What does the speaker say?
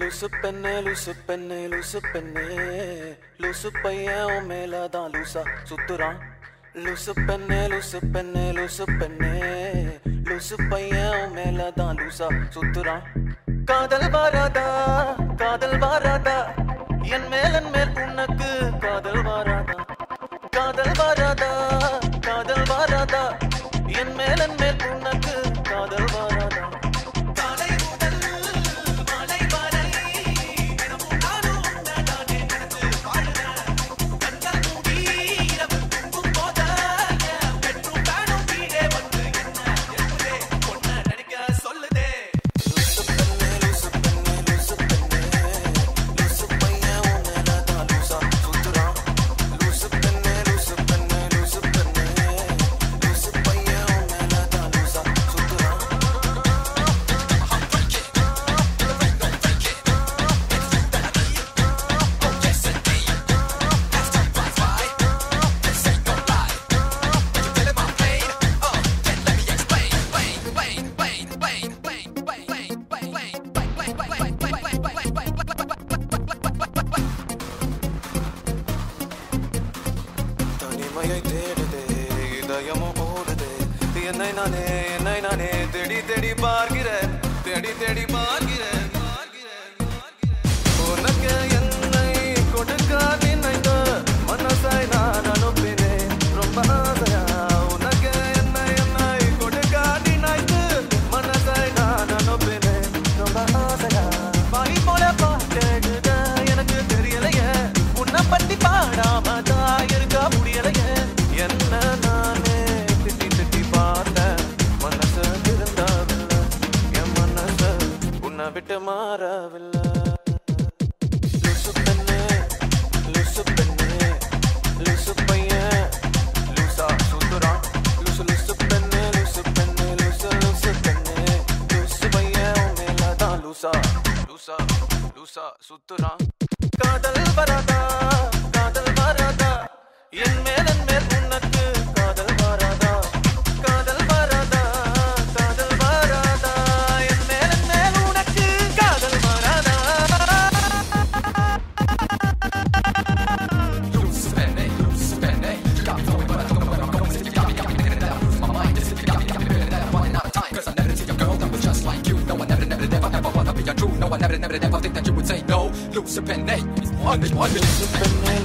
லூசு பெண்ணே லூசு பெண்ணே லூசு பெண்ணே லூசு பையன் உன் மேலதான் லூசா சுத்துறான். லூசு பெண்ணே லூசு பெண்ணே லூசு பெண்ணே லூசு பையன் உன் மேலதான் லூசா சுத்துறான். காதல் வாராதா காதல் வாராதா என் மேல் உனக்கு காதல் வாராதா. காதல் வாராதா காதல் வாராதா என் மேல் உனக்கு காதல் வாராதா. என்னை நானே தேடி தேடி பார்க்கிறேன் தேடி தேடி பார்க்கிறேன். உனக்கு என்னை கொடுக்க நினைத்த மனசாய் நான் அனுப்பினேன் ரொம்ப ஆசையா. உனக்கு என்னை கொடுக்க நினைத்து மனசாய் நான் அனுப்பினேன் ரொம்ப ஆசையா. பாய் போல பாட்டெடுத எனக்கு தெரியலையே உன்னை பத்தி பாடாமதான் இருக்க முடியலையே. என்ன நானே திட்டி திட்டி பார்த்தேன் மனசு திருந்தாவில்லை என் மனசு உன்னை விட்டு மாறவில்லை. லூசு பெண்ணே லூசு பெண்ணே லூசு பையன் லூசா சுத்துறான். லூசு லூசு பெண்ணே லூசு பெண்ணே லூசு லூசு பெண்ணே லூசு பையன் உன் மேலதான் லூசா லூசா லூசா சுத்துறான். காதல் வராதா காதல் வராதா என் மேல் உனக்கு காதல் வராதா. காதல் வராதா காதல் வராதா என் மேல் உனக்கு காதல் வராதா. Loose penny, you got me going, but I don't know where I'm going. You got me thinking that I'm losing my mind. This is you got me thinking that I'm running out of time. 'Cause I never see a girl that was just like you. No, I never ever wanna be untrue. No, I never ever think that you would say no. Loose penny, it's one. லூசு பெண்ணே